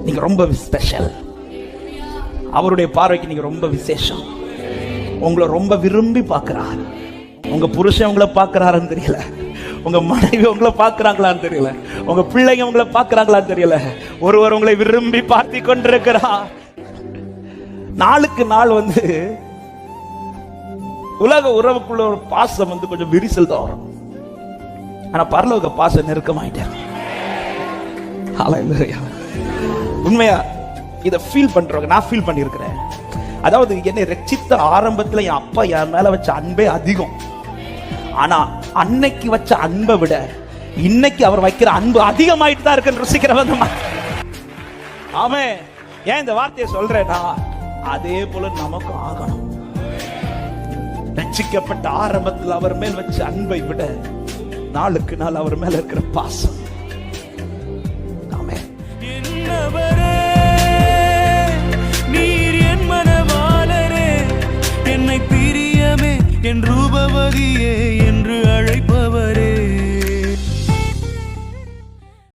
நீங்க ரொம்ப ஸ்பெஷல். அவருடைய பார்வைக்கு நீங்க ரொம்ப விசேஷம். உங்களை ரொம்ப விரும்பி பார்க்கிறார். உங்க புருஷன் உங்களை பார்க்கிறாருன்னு தெரியல, உங்க மனைவி உங்களை பார்க்கிறாங்களான்னு தெரியல, உங்க பிள்ளைங்க உங்களை பார்க்கிறாங்களான்னு தெரியல, ஒருவர் உங்களை விரும்பி பார்த்து கொண்டிருக்கிறார். நாளுக்கு நாள் உலக உறவுக்குள்ள ஒரு பாசம் கொஞ்சம் விரிசல் தான் வரும். ஆனா பரலோக பாசம் நெருக்கமாயிட்டார். உண்மையா இதை ஃபீல் பண்றவங்க, நான் ஃபீல் பண்ணியிருக்கிறேன். அதாவது என்னை ரட்சித்த ஆரம்பத்தில் என் அப்பா என் மேல வச்ச அன்பே அதிகம். ஆனா அன்னைக்கு வச்ச அன்பை விட இன்னைக்கு அவர் வைக்கிற அன்பு அதிகமாயிட்டு தான் இருக்குன்னு ருசிக்கிறவங்க. ஆமென். ஏன் இந்த வார்த்தையை சொல்றேன்னா, அதே போல நமக்கும் ஆகணும். ரட்சிக்கப்பட்ட ஆரம்பத்தில் அவர் மேல் வச்ச அன்பை விட நாளுக்கு நாள் அவர் மேல இருக்கிற பாசம். ஆமென். நீர் என் மனவாளரே, என்னை பிரியமே, என் ரூபவதியே என்று அழை